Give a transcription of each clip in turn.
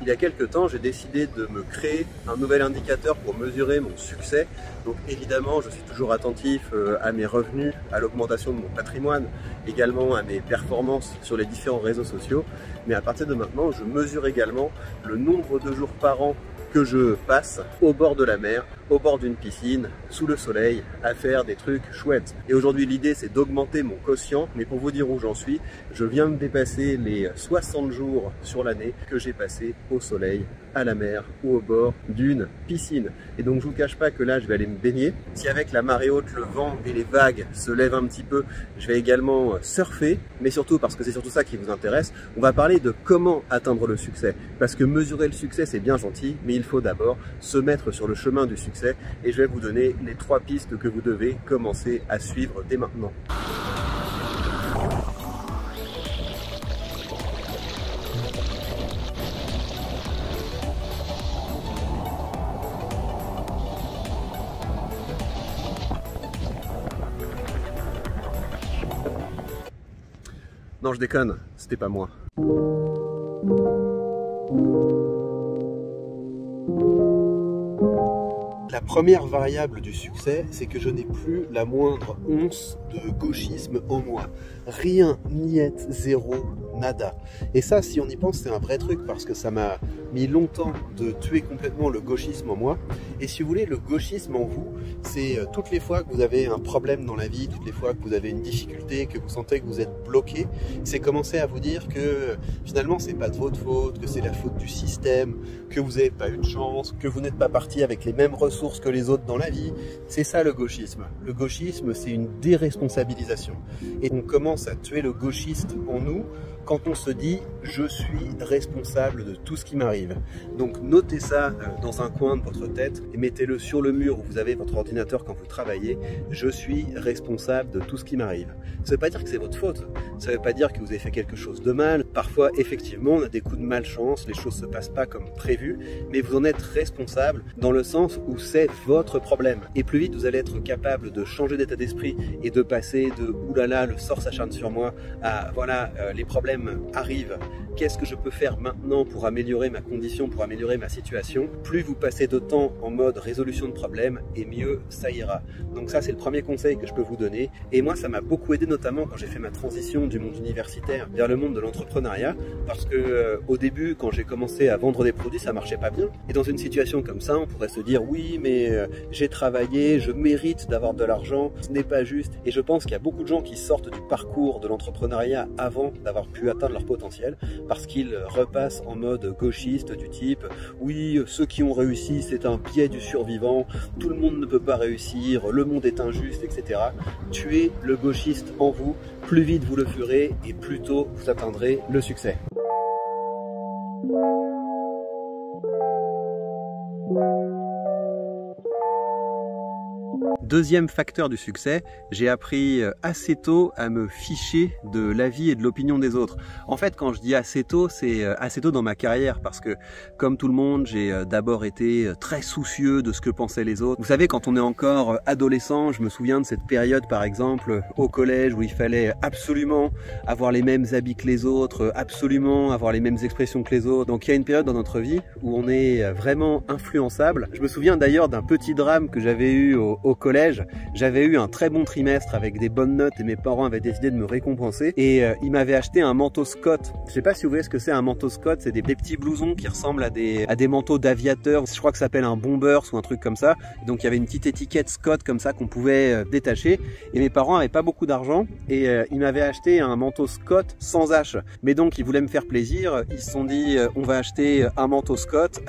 Il y a quelques temps, j'ai décidé de me créer un nouvel indicateur pour mesurer mon succès. Donc évidemment, je suis toujours attentif à mes revenus, à l'augmentation de mon patrimoine, également à mes performances sur les différents réseaux sociaux. Mais à partir de maintenant, je mesure également le nombre de jours par an que je passe au bord de la mer, au bord d'une piscine, sous le soleil, à faire des trucs chouettes. Et aujourd'hui, l'idée, c'est d'augmenter mon quotient. Mais pour vous dire où j'en suis, je viens de dépasser les 60 jours sur l'année que j'ai passé au soleil, à la mer ou au bord d'une piscine. Et donc, je vous cache pas que là, je vais aller me baigner. Si avec la marée haute, le vent et les vagues se lèvent un petit peu, je vais également surfer. Mais surtout, parce que c'est surtout ça qui vous intéresse, on va parler de comment atteindre le succès. Parce que mesurer le succès, c'est bien gentil, mais il faut d'abord se mettre sur le chemin du succès. Et je vais vous donner les 3 pistes que vous devez commencer à suivre dès maintenant. Non, je déconne, c'était pas moi. La première variable du succès, c'est que je n'ai plus la moindre once de gauchisme en moi. Rien, niet, zéro, nada. Et ça, si on y pense, c'est un vrai truc parce que ça m'a mis longtemps de tuer complètement le gauchisme en moi. Et si vous voulez, le gauchisme en vous, c'est toutes les fois que vous avez un problème dans la vie, toutes les fois que vous avez une difficulté, que vous sentez que vous êtes bloqué, c'est commencer à vous dire que finalement, c'est pas de votre faute, que c'est la faute du système, que vous n'avez pas eu de chance, que vous n'êtes pas parti avec les mêmes ressources que les autres dans la vie. C'est ça le gauchisme. Le gauchisme, c'est une déresponsabilisation. Et on commence à tuer le gauchiste en nous quand on se dit « je suis responsable de tout ce qui m'arrive ». Donc notez ça dans un coin de votre tête et mettez-le sur le mur où vous avez votre ordinateur quand vous travaillez. « Je suis responsable de tout ce qui m'arrive ». Ça ne veut pas dire que c'est votre faute, ça ne veut pas dire que vous avez fait quelque chose de mal. Parfois, effectivement, on a des coups de malchance, les choses ne se passent pas comme prévu, mais vous en êtes responsable dans le sens où c'est votre problème. Et plus vite vous allez être capable de changer d'état d'esprit et de passer de « oulala, le sort s'acharne sur moi » à « voilà, les problèmes arrive, qu'est-ce que je peux faire maintenant pour améliorer ma condition, pour améliorer ma situation ?» Plus vous passez de temps en mode résolution de problèmes, et mieux ça ira. Donc ça, c'est le premier conseil que je peux vous donner. Et moi, ça m'a beaucoup aidé, notamment quand j'ai fait ma transition du monde universitaire vers le monde de l'entrepreneuriat, parce que au début, quand j'ai commencé à vendre des produits, ça marchait pas bien. Et dans une situation comme ça, on pourrait se dire « oui, mais j'ai travaillé, je mérite d'avoir de l'argent, ce n'est pas juste ». Et je pense qu'il y a beaucoup de gens qui sortent du parcours de l'entrepreneuriat avant d'avoir pu atteindre leur potentiel parce qu'ils repassent en mode gauchiste du type « oui, ceux qui ont réussi, c'est un biais du survivant, tout le monde ne peut pas réussir, le monde est injuste, etc. » Tuez le gauchiste en vous, plus vite vous le ferez et plus tôt vous atteindrez le succès. Deuxième facteur du succès, j'ai appris assez tôt à me ficher de l'avis et de l'opinion des autres. En fait, quand je dis assez tôt, c'est assez tôt dans ma carrière parce que, comme tout le monde, j'ai d'abord été très soucieux de ce que pensaient les autres. Vous savez, quand on est encore adolescent, je me souviens de cette période, par exemple, au collège où il fallait absolument avoir les mêmes habits que les autres, absolument avoir les mêmes expressions que les autres. Donc il y a une période dans notre vie où on est vraiment influençable. Je me souviens d'ailleurs d'un petit drame que j'avais eu au collège. J'avais eu un très bon trimestre avec des bonnes notes et mes parents avaient décidé de me récompenser et ils m'avaient acheté un manteau Scott. Je sais pas si vous voyez ce que c'est un manteau Scott, c'est des petits blousons qui ressemblent à des manteaux d'aviateurs. Je crois que ça s'appelle un Bombers ou un truc comme ça. Et donc il y avait une petite étiquette Scott comme ça qu'on pouvait détacher et mes parents avaient pas beaucoup d'argent et ils m'avaient acheté un manteau Scott sans H. Mais donc ils voulaient me faire plaisir, ils se sont dit on va acheter un manteau Scott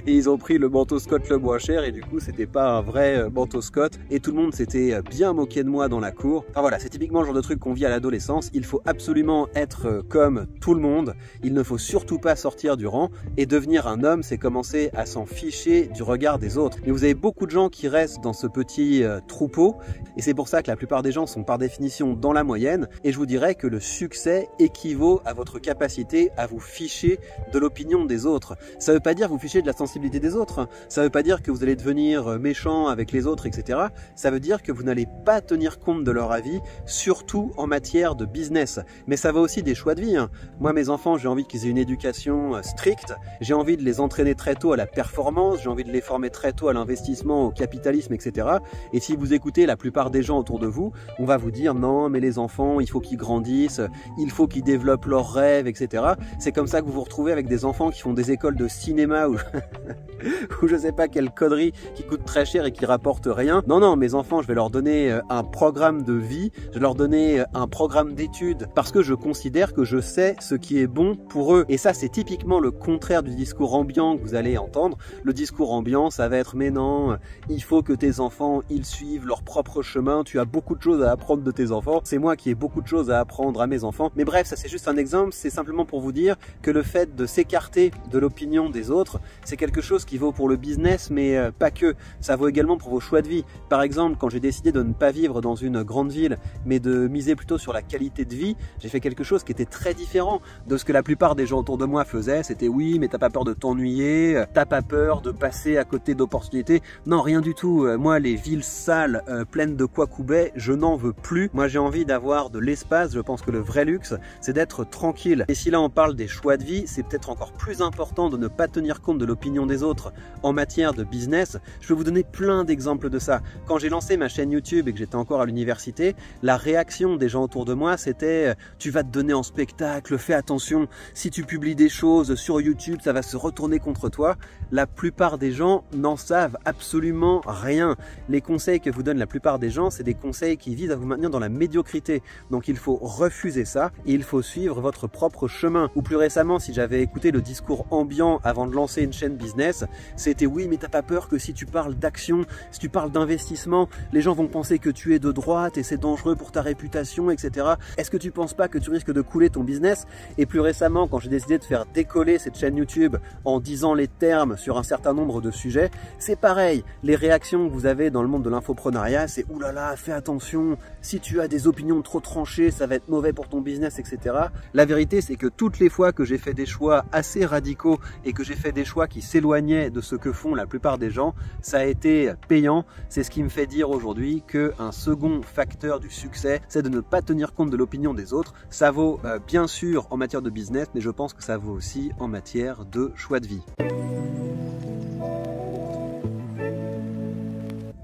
et ils ont pris le manteau Scott le moins cher et du coup c'était pas un vrai manteau Scott et tout le monde s'était bien moqué de moi dans la cour. Enfin voilà, c'est typiquement le genre de truc qu'on vit à l'adolescence. Il faut absolument être comme tout le monde, il ne faut surtout pas sortir du rang et devenir un homme, c'est commencer à s'en ficher du regard des autres. Mais vous avez beaucoup de gens qui restent dans ce petit troupeau et c'est pour ça que la plupart des gens sont par définition dans la moyenne et je vous dirais que le succès équivaut à votre capacité à vous ficher de l'opinion des autres. Ça veut pas dire vous ficher de la sensibilité des autres, ça veut pas dire que vous allez devenir méchant avec les autres autres, etc., ça veut dire que vous n'allez pas tenir compte de leur avis, surtout en matière de business. Mais ça va aussi des choix de vie, hein. Moi, mes enfants, j'ai envie qu'ils aient une éducation stricte, j'ai envie de les entraîner très tôt à la performance, j'ai envie de les former très tôt à l'investissement, au capitalisme, etc. Et si vous écoutez la plupart des gens autour de vous, on va vous dire non, mais les enfants, il faut qu'ils grandissent, il faut qu'ils développent leurs rêves, etc. C'est comme ça que vous vous retrouvez avec des enfants qui font des écoles de cinéma ou ou je sais pas quelle connerie qui coûte très cher et qui rapporte rien. Non, non, mes enfants, je vais leur donner un programme de vie, je vais leur donner un programme d'études parce que je considère que je sais ce qui est bon pour eux. Et ça, c'est typiquement le contraire du discours ambiant que vous allez entendre. Le discours ambiant, ça va être mais non, il faut que tes enfants, ils suivent leur propre chemin, tu as beaucoup de choses à apprendre de tes enfants. C'est moi qui ai beaucoup de choses à apprendre à mes enfants. Mais bref, ça c'est juste un exemple, c'est simplement pour vous dire que le fait de s'écarter de l'opinion des autres, c'est quelque chose qui vaut pour le business, mais pas que. Ça vaut également pour vos choix de vie. Par exemple, quand j'ai décidé de ne pas vivre dans une grande ville, mais de miser plutôt sur la qualité de vie, j'ai fait quelque chose qui était très différent de ce que la plupart des gens autour de moi faisaient. C'était oui, mais t'as pas peur de t'ennuyer, t'as pas peur de passer à côté d'opportunités. Non, rien du tout. Moi, les villes sales, pleines de Kwakubei, je n'en veux plus. Moi, j'ai envie d'avoir de l'espace. Je pense que le vrai luxe, c'est d'être tranquille. Et si là, on parle des choix de vie, c'est peut-être encore plus important de ne pas tenir compte de l'opinion des autres en matière de business. Je peux vous donner plein d'exemples de ça. Quand j'ai lancé ma chaîne YouTube et que j'étais encore à l'université, la réaction des gens autour de moi, c'était « tu vas te donner en spectacle, fais attention, si tu publies des choses sur YouTube, ça va se retourner contre toi ». La plupart des gens n'en savent absolument rien. Les conseils que vous donnent la plupart des gens, c'est des conseils qui visent à vous maintenir dans la médiocrité. Donc il faut refuser ça et il faut suivre votre propre chemin. Ou plus récemment, si j'avais écouté le discours ambiant avant de lancer une chaîne business, c'était oui, mais t'as pas peur que si tu parles d'action, si tu parles d'investissement, les gens vont penser que tu es de droite et c'est dangereux pour ta réputation, etc. Est-ce que tu penses pas que tu risques de couler ton business? Et plus récemment, quand j'ai décidé de faire décoller cette chaîne YouTube en disant les termes sur un certain nombre de sujets, c'est pareil. Les réactions que vous avez dans le monde de l'infoprenariat, c'est oulala, fais attention, si tu as des opinions trop tranchées, ça va être mauvais pour ton business, etc. La vérité, c'est que toutes les fois que j'ai fait des choix assez radicaux et que j'ai fait des choix qui s'éloignaient de ce que font la plupart des gens, ça a été payant. C'est ce qui me fait dire aujourd'hui qu'un second facteur du succès, c'est de ne pas tenir compte de l'opinion des autres. Ça vaut bien sûr en matière de business, mais je pense que ça vaut aussi en matière de choix de vie.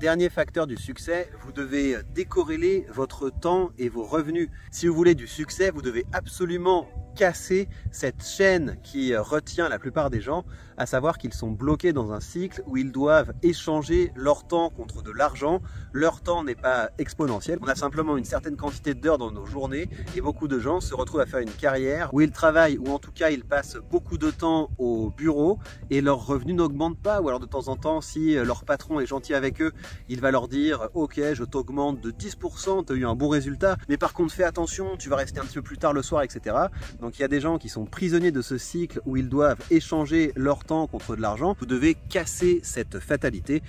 Dernier facteur du succès, vous devez décorréler votre temps et vos revenus. Si vous voulez du succès, vous devez absolument casser cette chaîne qui retient la plupart des gens, à savoir qu'ils sont bloqués dans un cycle où ils doivent échanger leur temps contre de l'argent. Leur temps n'est pas exponentiel, on a simplement une certaine quantité d'heures dans nos journées et beaucoup de gens se retrouvent à faire une carrière où ils travaillent ou en tout cas ils passent beaucoup de temps au bureau et leurs revenus n'augmentent pas, ou alors de temps en temps si leur patron est gentil avec eux, il va leur dire ok, je t'augmente de 10%, tu as eu un bon résultat, mais par contre fais attention, tu vas rester un petit peu plus tard le soir, etc. Donc il y a des gens qui sont prisonniers de ce cycle où ils doivent échanger leur temps contre de l'argent. Vous devez casser cette fatalité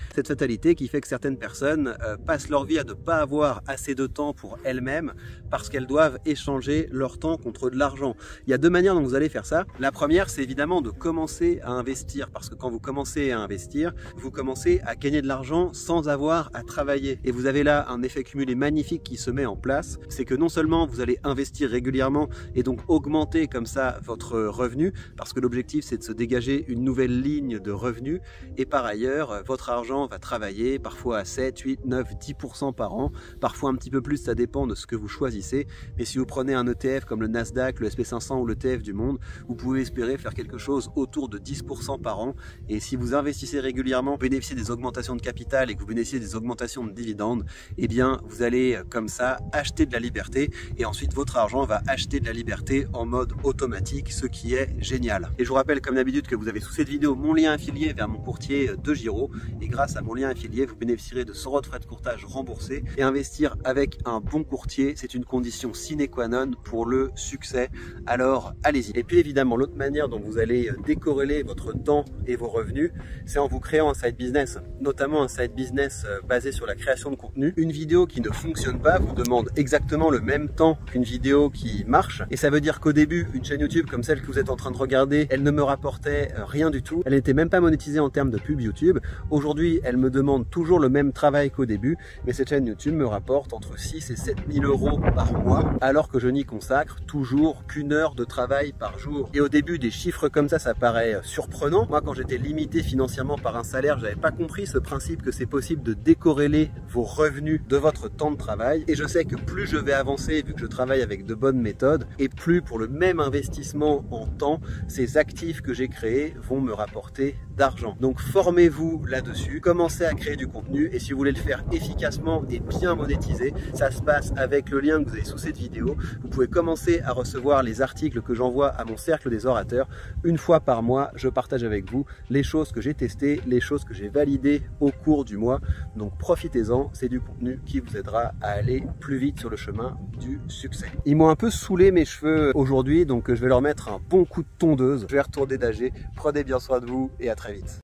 qui fait que certaines personnes passent leur vie à ne pas avoir assez de temps pour elles-mêmes parce qu'elles doivent échanger leur temps contre de l'argent. Il y a deux manières dont vous allez faire ça. La première, c'est évidemment de commencer à investir, parce que quand vous commencez à investir, vous commencez à gagner de l'argent sans avoir à travailler. Et vous avez là un effet cumulé magnifique qui se met en place. C'est que non seulement vous allez investir régulièrement et donc augmenter comme ça votre revenu, parce que l'objectif c'est de se dégager une nouvelle ligne de revenus, et par ailleurs votre argent va travailler parfois à 7, 8, 9, 10% par an, parfois un petit peu plus, ça dépend de ce que vous choisissez. Mais si vous prenez un ETF comme le Nasdaq, le SP500 ou l'ETF du monde, vous pouvez espérer faire quelque chose autour de 10% par an. Et si vous investissez régulièrement, bénéficiez des augmentations de capital et que vous bénéficiez des augmentations de dividendes, eh bien vous allez comme ça acheter de la liberté, et ensuite votre argent va acheter de la liberté en mode automatique, ce qui est génial. Et je vous rappelle comme d'habitude que vous avez sous cette vidéo mon lien affilié vers mon courtier de Giro, et grâce à mon lien affilié vous bénéficierez de 100 € de frais de courtage remboursés. Et investir avec un bon courtier, c'est une condition sine qua non pour le succès, alors allez-y. Et puis évidemment l'autre manière dont vous allez décorréler votre temps et vos revenus, c'est en vous créant un side business, notamment un side business basé sur la création de contenu. Une vidéo qui ne fonctionne pas vous demande exactement le même temps qu'une vidéo qui marche, et ça veut dire qu'au début début, une chaîne YouTube comme celle que vous êtes en train de regarder, elle ne me rapportait rien du tout. Elle n'était même pas monétisée en termes de pub YouTube. Aujourd'hui, elle me demande toujours le même travail qu'au début, mais cette chaîne YouTube me rapporte entre 6 et 7 000 euros par mois, alors que je n'y consacre toujours qu'1 heure de travail par jour. Et au début, des chiffres comme ça paraît surprenant. Moi, quand j'étais limité financièrement par un salaire, j'avais pas compris ce principe que c'est possible de décorréler vos revenus de votre temps de travail. Et je sais que plus je vais avancer, vu que je travaille avec de bonnes méthodes, et plus pour le même investissement en temps, ces actifs que j'ai créés vont me rapporter d'argent. Donc formez-vous là-dessus, commencez à créer du contenu, et si vous voulez le faire efficacement et bien monétiser, ça se passe avec le lien que vous avez sous cette vidéo. Vous pouvez commencer à recevoir les articles que j'envoie à mon cercle des orateurs. Une fois par mois, je partage avec vous les choses que j'ai testées, les choses que j'ai validées au cours du mois. Donc profitez-en, c'est du contenu qui vous aidera à aller plus vite sur le chemin du succès. Ils m'ont un peu saoulé mes cheveux aujourd'hui, donc je vais leur mettre un bon coup de tondeuse. Je vais retourner nager. Prenez bien soin de vous et à très vite.